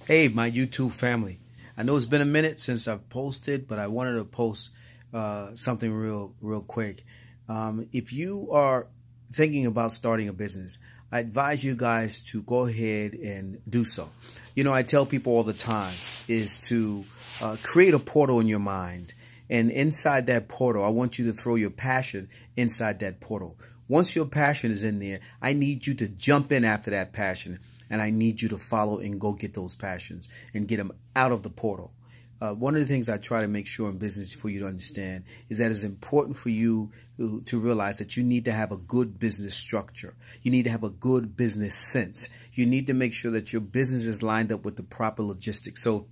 Hey, my YouTube family. I know it's been a minute since I've posted, but I wanted to post something real quick. If you are thinking about starting a business, I advise you guys to go ahead and do so. You know, I tell people all the time is to create a portal in your mind. And inside that portal, I want you to throw your passion inside that portal. Once your passion is in there, I need you to jump in after that passion. And I need you to follow and go get those passions and get them out of the portal. One of the things I try to make sure in business for you to understand is that it's important for you to realize that you need to have a good business structure. You need to have a good business sense. You need to make sure that your business is lined up with the proper logistics. So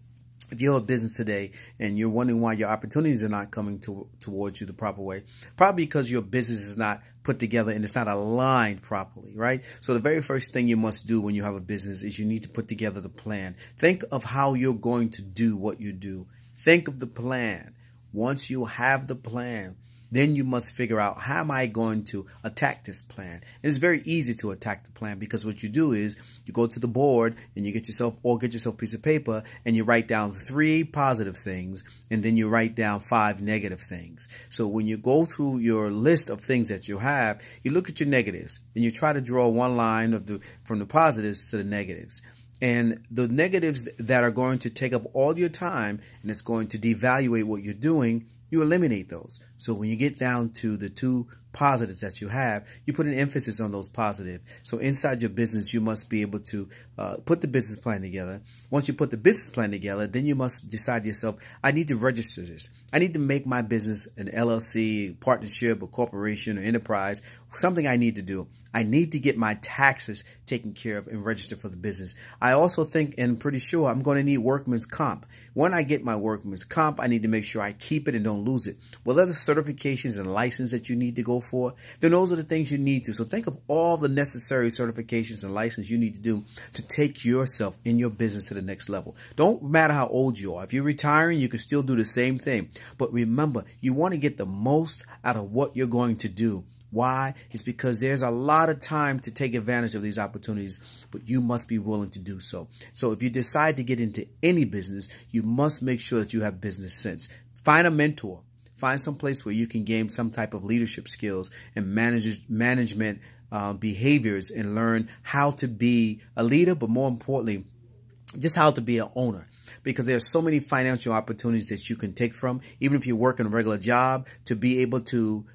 if you have a business today and you're wondering why your opportunities are not coming towards you the proper way, probably because your business is not put together and it's not aligned properly, right? So the very first thing you must do when you have a business is you need to put together the plan. Think of how you're going to do what you do. Think of the plan. Once you have the plan, then you must figure out, how am I going to attack this plan? And it's very easy to attack the plan, because what you do is you go to the board and you get yourself a piece of paper and you write down 3 positive things, and then you write down 5 negative things. So when you go through your list of things that you have, you look at your negatives and you try to draw one line from the positives to the negatives. And the negatives that are going to take up all your time and it's going to devaluate what you're doing, you eliminate those. So when you get down to the 2 positives that you have, you put an emphasis on those positive. So inside your business, you must be able to put the business plan together. Once you put the business plan together, then you must decide to yourself, I need to register this. I need to make my business an LLC, partnership, or corporation, or enterprise, something I need to do. I need to get my taxes taken care of and registered for the business. I also think and pretty sure I'm going to need workman's comp. When I get my workman's comp, I need to make sure I keep it and don't lose it. Well, other certifications and license that you need to go for, then those are the things you need to. So think of all the necessary certifications and license you need to do to take yourself in your business to the next level. Don't matter how old you are. If you're retiring, you can still do the same thing. But remember, you want to get the most out of what you're going to do. Why? It's because there's a lot of time to take advantage of these opportunities, but you must be willing to do so. So if you decide to get into any business, you must make sure that you have business sense. Find a mentor. Find some place where you can gain some type of leadership skills and management behaviors, and learn how to be a leader, but more importantly, just how to be an owner. Because there's so many financial opportunities that you can take from, even if you work in a regular job, to be able to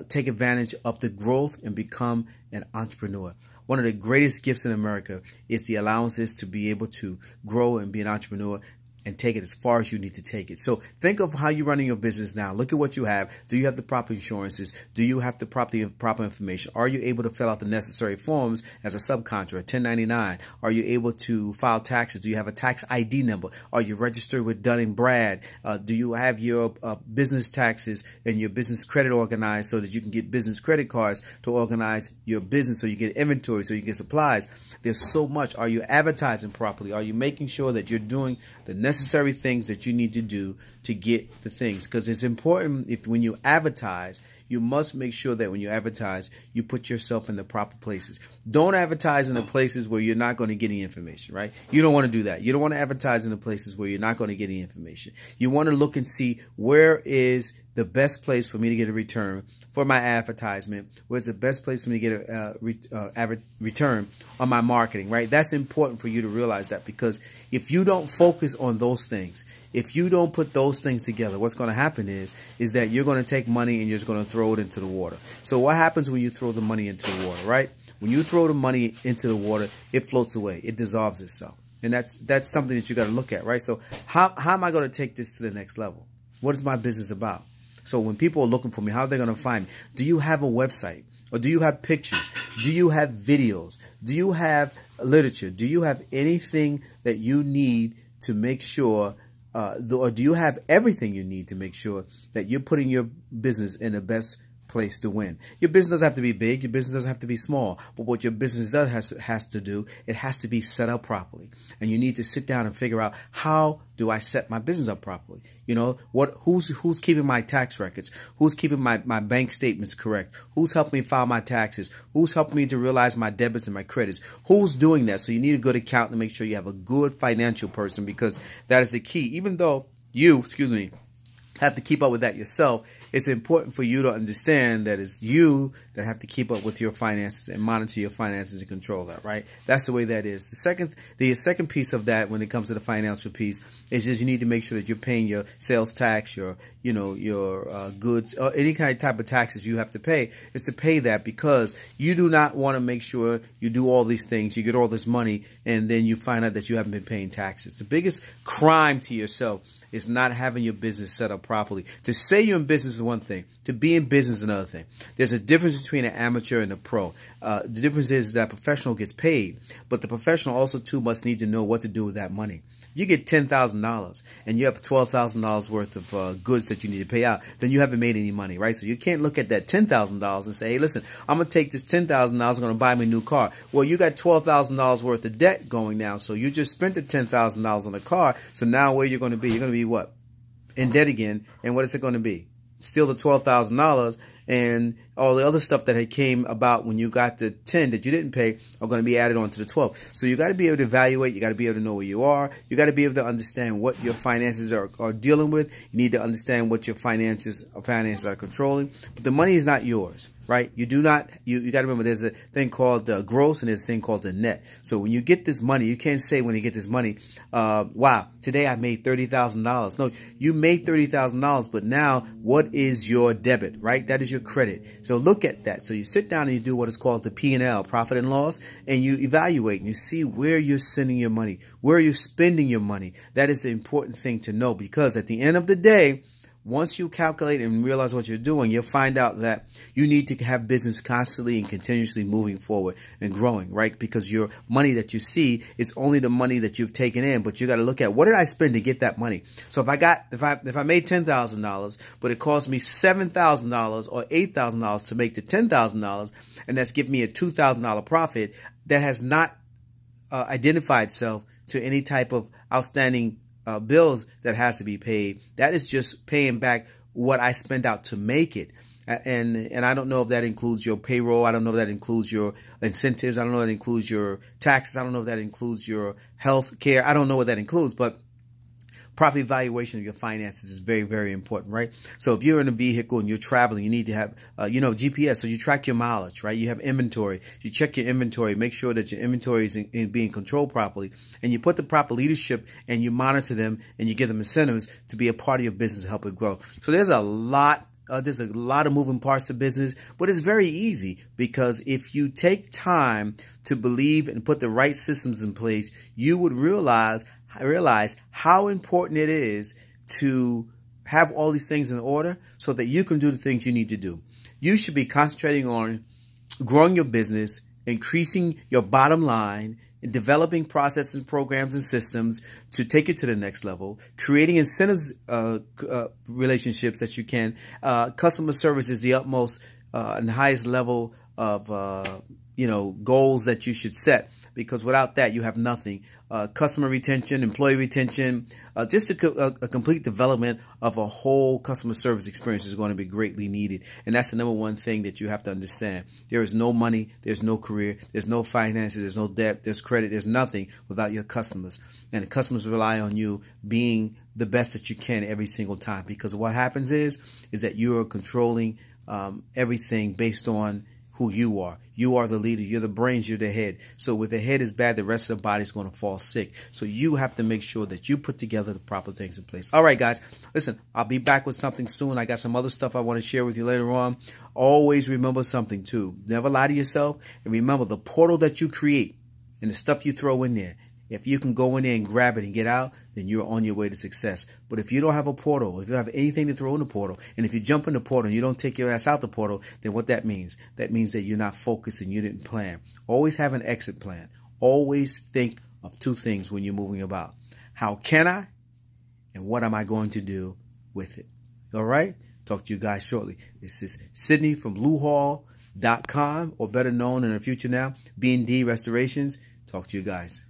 take advantage of the growth and become an entrepreneur. One of the greatest gifts in America is the allowances to be able to grow and be an entrepreneur and take it as far as you need to take it. So think of how you're running your business now. Look at what you have. Do you have the proper insurances? Do you have the proper information? Are you able to fill out the necessary forms as a subcontractor, 1099? Are you able to file taxes? Do you have a tax ID number? Are you registered with Dun & Brad? Do you have your business taxes and your business credit organized so that you can get business credit cards to organize your business, so you get inventory, so you get supplies? There's so much. Are you advertising properly? Are you making sure that you're doing the necessary things that you need to do to get the things? Because it's important, when you advertise, you must make sure that when you advertise, you put yourself in the proper places. Don't advertise in the places where you're not going to get any information, right? You don't want to do that. You don't want to advertise in the places where you're not going to get any information. You want to look and see, where is the best place for me to get a return for my advertisement? Where's the best place for me to get a return on my marketing, right? That's important for you to realize that, because if you don't focus on those things, if you don't put those things together, what's going to happen is that you're going to take money and you're just going to throw it into the water. So what happens when you throw the money into the water, right? When you throw the money into the water, it floats away. It dissolves itself. And that's something that you got to look at, right? So how am I going to take this to the next level? What is my business about? So when people are looking for me, how are they going to find me? Do you have a website? Or do you have pictures? Do you have videos? Do you have literature? Do you have anything that you need to make sure, or do you have everything you need to make sure that you're putting your business in the best place to win. Your business doesn't have to be big. Your business doesn't have to be small. But what your business has to do, it has to be set up properly. And you need to sit down and figure out, how do I set my business up properly? You know, who's keeping my tax records? Who's keeping my bank statements correct? Who's helping me file my taxes? Who's helping me to realize my debits and my credits? Who's doing that? So you need a good accountant to make sure you have a good financial person, because that is the key. Even though you, have to keep up with that yourself, it's important for you to understand that it's you that have to keep up with your finances and monitor your finances and control that, right? That's the way that is. The second piece of that, when it comes to the financial piece, is just you need to make sure that you're paying your sales tax, your goods, or any kind of type of taxes you have to pay, is to pay that, because you do not want to make sure you do all these things, you get all this money, and then you find out that you haven't been paying taxes. The biggest crime to yourself is not having your business set up properly. To say you're in business is one thing. To be in business is another thing. There's a difference between an amateur and a pro. The difference is that professional gets paid, but the professional also too must need to know what to do with that money. You get $10,000 and you have $12,000 worth of goods that you need to pay out, then you haven't made any money, right? So you can't look at that $10,000 and say, hey, listen, I'm going to take this $10,000, I'm going to buy me a new car. Well, you got $12,000 worth of debt going now, so you just spent the $10,000 on a car, so now where you're going to be? You're going to be what? In debt again, and what is it going to be? Still the $12,000, and all the other stuff that had came about when you got the 10 that you didn't pay are going to be added on to the 12. So you got to be able to evaluate. You got to be able to know where you are. You got to be able to understand what your finances are dealing with. You need to understand what your finances are controlling. But the money is not yours, right? You do not. You got to remember, there's a thing called gross and there's a thing called the net. So when you get this money, you can't say when you get this money, wow, today I made $30,000. No, you made $30,000, but now what is your debit, right? That is your credit. So look at that. So you sit down and you do what is called the P&L, profit and loss, and you evaluate and you see where you're sending your money, where you're spending your money. That is the important thing to know, because at the end of the day, once you calculate and realize what you're doing, you'll find out that you need to have business constantly and continuously moving forward and growing, right? Because your money that you see is only the money that you've taken in, but you got to look at, what did I spend to get that money? So if I made $10,000, but it cost me $7,000 or $8,000 to make the $10,000, and that's giving me a $2,000 profit, that has not identified itself to any type of outstanding bills that has to be paid. That is just paying back what I spent out to make it. And I don't know if that includes your payroll. I don't know if that includes your incentives. I don't know if that includes your taxes. I don't know if that includes your health care. I don't know what that includes, but proper evaluation of your finances is very, very important, right? So if you're in a vehicle and you're traveling, you need to have, GPS. So you track your mileage, right? You have inventory. You check your inventory, make sure that your inventory is being controlled properly. And you put the proper leadership and you monitor them and you give them incentives to be a part of your business to help it grow. So there's a lot of moving parts to business, but it's very easy, because if you take time to believe and put the right systems in place, you would realize how important it is to have all these things in order so that you can do the things you need to do. You should be concentrating on growing your business, increasing your bottom line, and developing processes, programs, and systems to take it to the next level, creating incentives, relationships that you can. Customer service is the utmost and highest level of goals that you should set, because without that, you have nothing. Customer retention, employee retention, just a complete development of a whole customer service experience is going to be greatly needed. And that's the number one thing that you have to understand. There is no money, there's no career, there's no finances, there's no debt, there's credit, there's nothing without your customers. And the customers rely on you being the best that you can every single time, because what happens is that you are controlling everything based on who you are. You are the leader. You're the brains. You're the head. So if the head is bad, the rest of the body is going to fall sick. So you have to make sure that you put together the proper things in place. All right, guys. Listen, I'll be back with something soon. I got some other stuff I want to share with you later on. Always remember something, too. Never lie to yourself. And remember, the portal that you create and the stuff you throw in there, if you can go in there and grab it and get out, then you're on your way to success. But if you don't have a portal, if you don't have anything to throw in the portal, and if you jump in the portal and you don't take your ass out the portal, then what that means? That means that you're not focused and you didn't plan. Always have an exit plan. Always think of two things when you're moving about. How can I? And what am I going to do with it? All right? Talk to you guys shortly. This is Sydney from BlueHall.com, or better known in the future now, B&D Restorations. Talk to you guys.